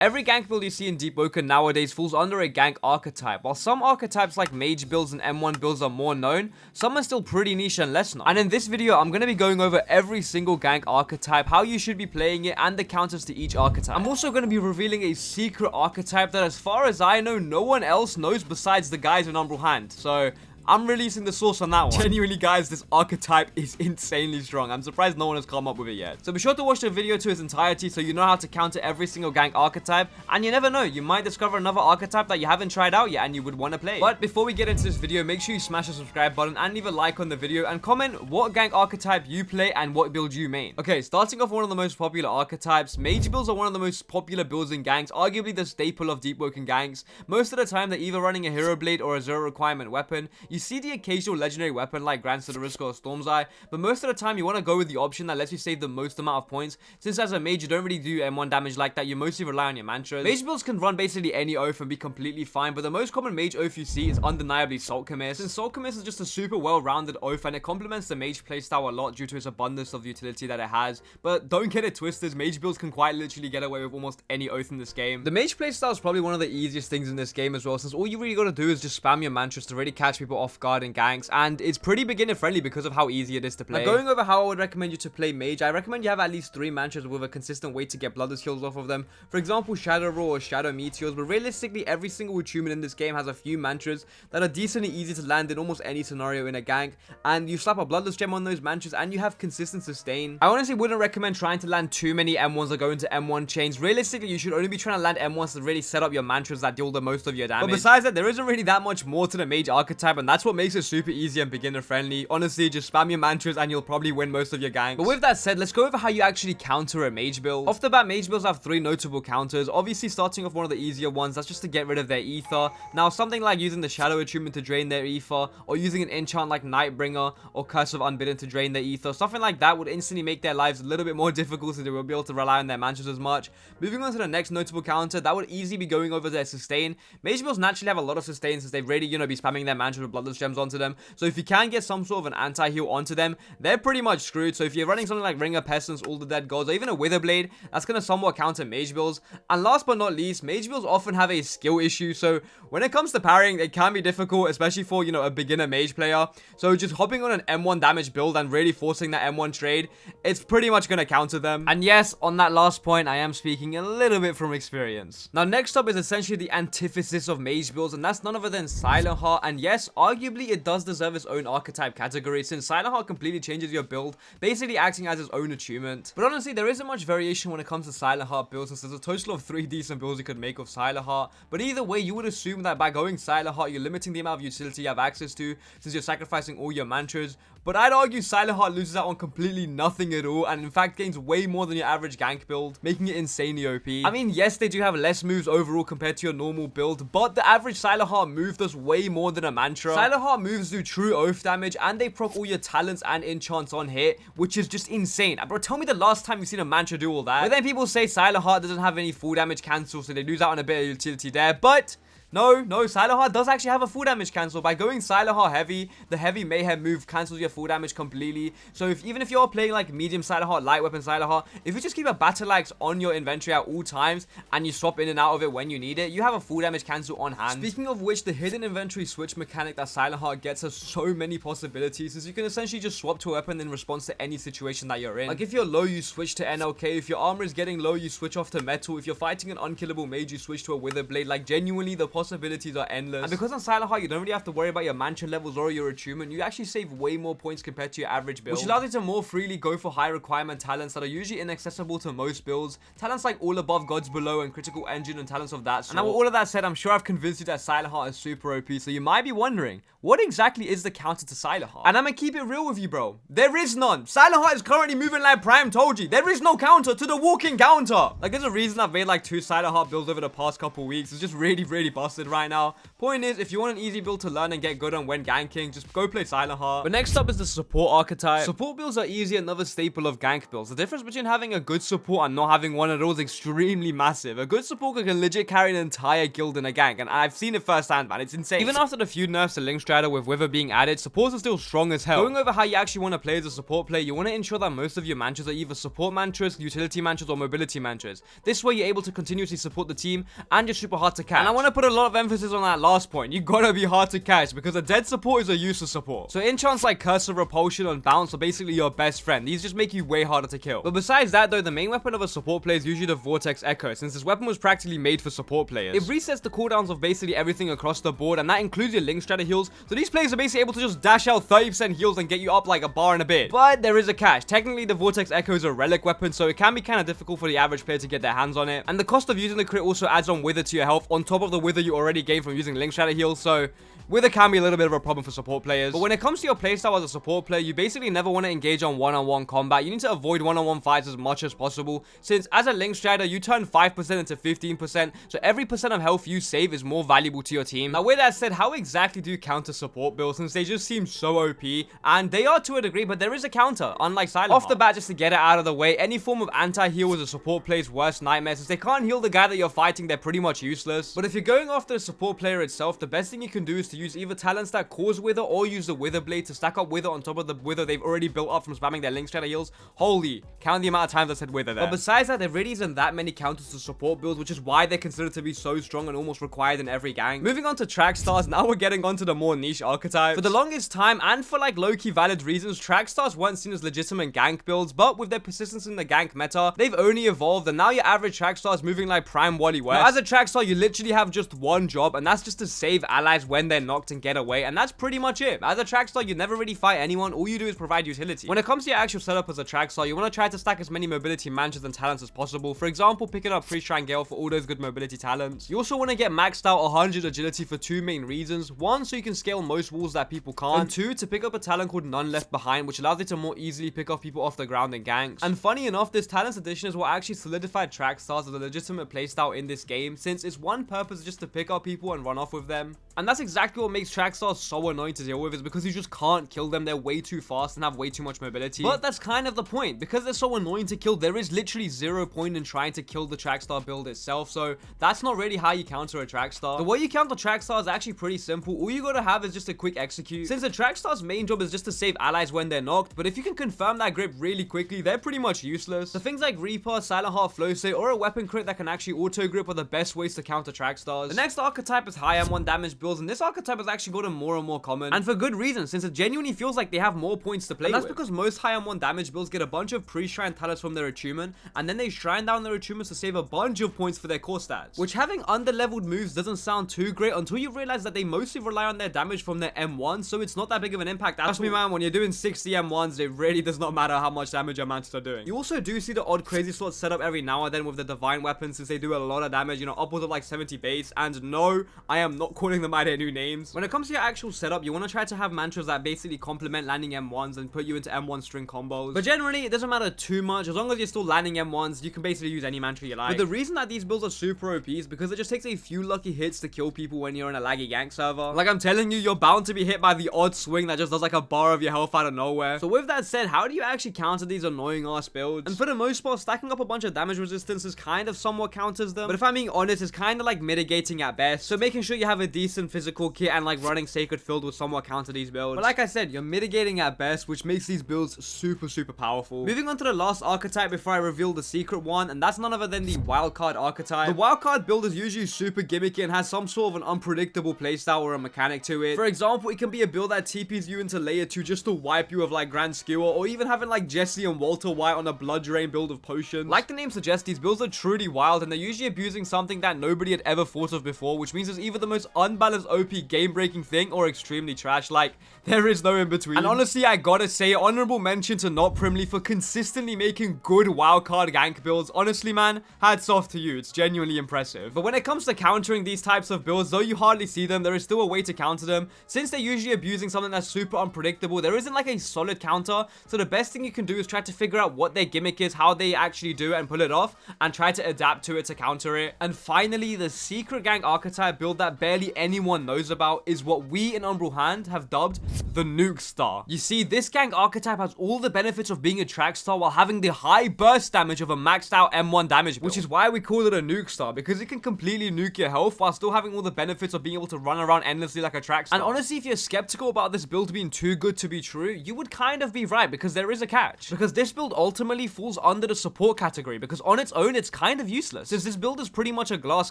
Every gank build you see in Deepwoken nowadays falls under a gank archetype. While some archetypes like Mage builds and M1 builds are more known, some are still pretty niche and less known. And in this video, I'm going to be going over every single gank archetype, how you should be playing it, and the counters to each archetype. I'm also going to be revealing a secret archetype that, as far as I know, no one else knows besides the guys in Umbral-Hand. So I'm releasing the source on that one. Genuinely, guys, this archetype is insanely strong. I'm surprised no one has come up with it yet. So be sure to watch the video to its entirety so you know how to counter every single gank archetype. And you never know, you might discover another archetype that you haven't tried out yet and you would want to play. But before we get into this video, make sure you smash the subscribe button and leave a like on the video and comment what gank archetype you play and what build you main. Okay, starting off one of the most popular archetypes, Mage builds are one of the most popular builds in ganks, arguably the staple of Deepwoken ganks. Most of the time, they're either running a hero blade or a zero requirement weapon. You see the occasional legendary weapon like Grand Risk or Storm's Eye, but most of the time you want to go with the option that lets you save the most amount of points, since as a mage you don't really do M1 damage like that, you mostly rely on your mantras. Mage builds can run basically any oath and be completely fine, but the most common mage oath you see is undeniably Salt Commiss, since Salt Commiss is just a super well-rounded oath and it complements the mage playstyle a lot due to its abundance of utility that it has. But don't get it twisted, mage builds can quite literally get away with almost any oath in this game. The mage playstyle is probably one of the easiest things in this game as well, since all you really gotta do is just spam your mantras to really catch people off guard in ganks, and it's pretty beginner friendly because of how easy it is to play. Now, going over how I would recommend you to play mage, I recommend you have at least 3 mantras with a consistent way to get bloodless kills off of them. For example, Shadow Roar or Shadow Meteors, but realistically every single attunement in this game has a few mantras that are decently easy to land in almost any scenario in a gank, and you slap a bloodless gem on those mantras and you have consistent sustain. I honestly wouldn't recommend trying to land too many M1s that go into M1 chains. Realistically, you should only be trying to land M1s to really set up your mantras that deal the most of your damage. But besides that, there isn't really that much more to the mage archetype, and that's what makes it super easy and beginner friendly. Honestly, just spam your mantras and you'll probably win most of your ganks. But with that said, let's go over how you actually counter a mage build. Off the bat, mage builds have 3 notable counters. Obviously, starting off one of the easier ones, that's just to get rid of their ether. Now, something like using the shadow attunement to drain their ether, or using an enchant like Nightbringer or Curse of Unbidden to drain their ether, something like that would instantly make their lives a little bit more difficult, so they won't be able to rely on their mantras as much. Moving on to the next notable counter, that would easily be going over their sustain. Mage builds naturally have a lot of sustain since they've really, be spamming their mantras with bloodless gems onto them. So if you can get some sort of an anti-heal onto them, they're pretty much screwed. So if you're running something like Ring of Pestilence, All the Dead Gods, or even a Witherblade, that's going to somewhat counter mage builds. And last but not least, mage builds often have a skill issue. So when it comes to parrying, it can be difficult, especially for, a beginner mage player. So just hopping on an M1 damage build and really forcing that M1 trade, it's pretty much going to counter them. And yes, on that last point, I am speaking a little bit from experience. Now, next up is essentially the antithesis of mage builds, and that's none other than Silent Heart. And yes, arguably it does deserve its own archetype category, since Silent Heart completely changes your build, basically acting as its own attunement. But honestly, there isn't much variation when it comes to Silent Heart builds, since there's a total of 3 decent builds you could make of Silent Heart. But either way, you would assume that by going Silent Heart, you're limiting the amount of utility you have access to, since you're sacrificing all your mantras. But I'd argue Silent Heart loses out on completely nothing at all, and in fact gains way more than your average gank build, making it insanely OP. I mean, yes, they do have less moves overall compared to your normal build, but the average Silent Heart move does way more than a mantra. Silent Heart moves do true oath damage, and they proc all your talents and enchants on hit, which is just insane. Bro, tell me the last time you've seen a mantra do all that. But then people say Silent Heart doesn't have any full damage cancel, so they lose out on a bit of utility there, but no, Silent Heart does actually have a full damage cancel. By going Silent Heart heavy, the heavy mayhem move cancels your full damage completely. So even if you're playing like medium Silent Heart, light weapon Silent Heart, if you just keep a battle axe on your inventory at all times and you swap in and out of it when you need it, you have a full damage cancel on hand. Speaking of which, the hidden inventory switch mechanic that Silent Heart gets has so many possibilities, since you can essentially just swap to a weapon in response to any situation that you're in. Like if you're low, you switch to NLK. If your armor is getting low, you switch off to metal. If you're fighting an unkillable mage, you switch to a Witherblade. Like genuinely, the possibilities are endless. And because on Silent Heart you don't really have to worry about your mantra levels or your attunement, you actually save way more points compared to your average build, which allows you to more freely go for high requirement talents that are usually inaccessible to most builds. Talents like All Above, Gods Below, and Critical Engine, and talents of that sort. And now with all of that said, I'm sure I've convinced you that Silent Heart is super OP, so you might be wondering, what exactly is the counter to Silent Heart? And I'm gonna keep it real with you, bro. There is none. Silent Heart is currently moving like Prime told you. There is no counter to the walking counter. Like, there's a reason I've made like 2 Silent Heart builds over the past couple weeks. It's just really busted. bastard right now. Point is, if you want an easy build to learn and get good on when ganking, just go play Silent Heart. But next up is the support archetype. Support builds are easy, another staple of gank builds. The difference between having a good support and not having one at all is extremely massive. A good support can legit carry an entire guild in a gank, and I've seen it firsthand, man. It's insane. Even after the few nerfs to Link Strider with Wither being added, supports are still strong as hell. Going over how you actually want to play as a support player, you want to ensure that most of your mantras are either support mantras, utility mantras, or mobility mantras. This way you're able to continuously support the team and you're super hard to catch. And I want to put a lot of emphasis on that last point. You gotta be hard to catch because a dead support is a useless support. So enchants like Curse of Repulsion and Bounce are basically your best friend. These just make you way harder to kill. But besides that though, the main weapon of a support player is usually the Vortex Echo, since this weapon was practically made for support players. It resets the cooldowns of basically everything across the board, and that includes your Link Strider heals. So these players are basically able to just dash out 30% heals and get you up like a bar and a bit. But there is a catch. Technically the Vortex Echo is a relic weapon, so it can be kind of difficult for the average player to get their hands on it. And the cost of using the crit also adds on Wither to your health on top of the Wither you already gained from using Link Strider heals, so Wither can be a little bit of a problem for support players. But when it comes to your playstyle as a support player, you basically never want to engage on one-on-one combat. You need to avoid one-on-one fights as much as possible, since as a Link Strider, you turn 5% into 15%, so every percent of health you save is more valuable to your team. Now with that said, how exactly do you counter support builds, since they just seem so OP? And they are to a degree, but there is a counter, unlike Silent Heart. Off the bat, just to get it out of the way, any form of anti-heal is a support player's worst nightmare, since they can't heal the guy that you're fighting, they're pretty much useless. But if you're going after the support player itself, the best thing you can do is to use either talents that cause Wither or use the Wither Blade to stack up Wither on top of the Wither they've already built up from spamming their Link Strider heals. Holy, count the amount of times I said Wither there. But besides that, there really isn't that many counters to support builds, which is why they're considered to be so strong and almost required in every gang. Moving on to track stars, now we're getting onto the more niche archetypes. For the longest time, and for like low-key valid reasons, track stars weren't seen as legitimate gank builds, but with their persistence in the gank meta, they've only evolved, and now your average track star is moving like Prime Wally West. Now, as a track star, you literally have just one job, and that's just to save allies when they're knocked and get away, and that's pretty much it. As a track star, you never really fight anyone. All you do is provide utility. When it comes to your actual setup as a track star, you want to try to stack as many mobility mantras and talents as possible. For example, picking up Pre-Shrine Gale for all those good mobility talents. You also want to get maxed out 100 agility for two main reasons. One, so you can scale most walls that people can't. And two, to pick up a talent called None Left Behind, which allows you to more easily pick off people off the ground in ganks. And funny enough, this talents addition is what actually solidified track stars as a legitimate playstyle in this game, since its one purpose is just to pick up people and run off with them. And that's exactly what makes track stars so annoying to deal with, is because you just can't kill them. They're way too fast and have way too much mobility. But that's kind of the point. Because they're so annoying to kill, there is literally zero point in trying to kill the track star build itself, so that's not really how you counter a track star. The way you counter track star is actually pretty simple. All you gotta have is just a quick execute, since the track star's main job is just to save allies when they're knocked, but if you can confirm that grip really quickly, they're pretty much useless. So things like Reaper, Silent Heart Flow State, or a weapon crit that can actually auto grip are the best ways to counter track stars. The next archetype is high M1 damage builds, and this archetype has actually gotten more and more common, and for good reason, since it genuinely feels like they have more points to play with. That's because most high M1 damage builds get a bunch of pre-shrine talents from their attunement, and then they shrine down their attunements to save a bunch of points for their core stats, which having under-leveled moves doesn't sound too great until you realize that they mostly rely on their damage from their M1, so it's not that big of an impact at all. Trust me man, when you're doing 60 M1s, it really does not matter how much damage your mantis are doing. You also do see the odd crazy sort set up every now and then with the divine weapons, since they do a lot of damage, you know, upwards of like 70 base, and no, I am not calling them by their new names. When it comes to your actual setup, you want to try to have mantras that basically complement landing M1s and put you into M1 string combos, but generally it doesn't matter too much. As long as you're still landing M1s, you can basically use any mantra you like. But the reason that these builds are super OP is because it just takes a few lucky hits to kill people when you're in a laggy gank server. Like I'm telling you, you're bound to be hit by the odd swing that just does like a bar of your health out of nowhere. So with that said, how do you actually counter these annoying ass builds? And for the most part, stacking up a bunch of damage resistances kind of somewhat counters them, but if I'm being honest, it's kind of like mitigating at best. So making sure you have a decent physical kit and like running Sacred Field will somewhat counter these builds. But like I said, you're mitigating at best, which makes these builds super powerful. Moving on to the last archetype before I reveal the secret one, and that's none other than the wildcard archetype. The wildcard build is usually super gimmicky and has some sort of an unpredictable playstyle or a mechanic to it. For example, it can be a build that TPs you into layer 2 just to wipe you with like Grand Skewer, or even having like Jesse and Walter White on a blood drain build of potions. Like the name suggests, these builds are truly wild, and they're usually abusing something that nobody had ever thought of before, which means it's either the most unbalanced versatile as OP game-breaking thing or extremely trash. Like, there is no in between. And honestly, I gotta say, honorable mention to Not Primly for consistently making good wildcard gank builds. Honestly, man, hats off to you. It's genuinely impressive. But when it comes to countering these types of builds, though you hardly see them, there is still a way to counter them. Since they're usually abusing something that's super unpredictable, there isn't like a solid counter. So the best thing you can do is try to figure out what their gimmick is, how they actually do it and pull it off, and try to adapt to it to counter it. And finally, the secret gank archetype build that barely anyone knows about is what we in Umbral-Hand have dubbed the nuke star. You see, this gank archetype has all the benefits of being a track star while having the high burst damage of a maxed out M1 damage build, which is why we call it a nuke star, because it can completely nuke your health while still having all the benefits of being able to run around endlessly like a track star. And honestly, if you're skeptical about this build being too good to be true, you would kind of be right, because there is a catch. Because this build ultimately falls under the support category, because on its own, it's kind of useless, since this build is pretty much a glass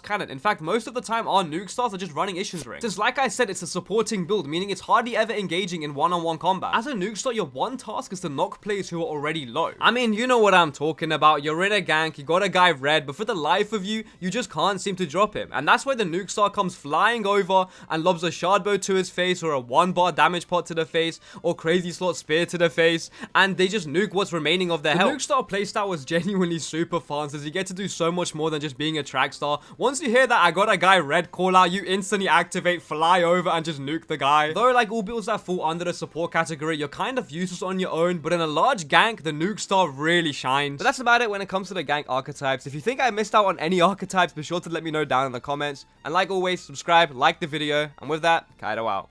cannon. In fact, most of the time, our nuke stars are just running issues rings. Since like I said, it's a supporting build, meaning it's hardly ever engaging in one-on-one combat. As a nuke star, your one task is to knock players who are already low. I mean, you know what I'm talking about. You're in a gank, you got a guy red, but for the life of you, you just can't seem to drop him. And that's why the nuke star comes flying over and lobs a shard bow to his face, or a 1-bar damage pot to the face, or crazy slot spear to the face, and they just nuke what's remaining of their health. The nuke star playstyle was genuinely super fun, since you get to do so much more than just being a track star. Once you hear that I got a guy red call out, you instantly activate, fly over, and just nuke the guy. Though like all builds that fall under the support category, you're kind of useless on your own, but in a large gank, the nuke star really shines. But that's about it when it comes to the gank archetypes. If you think I missed out on any archetypes, be sure to let me know down in the comments. And like always, subscribe, like the video, and with that, Kaido out.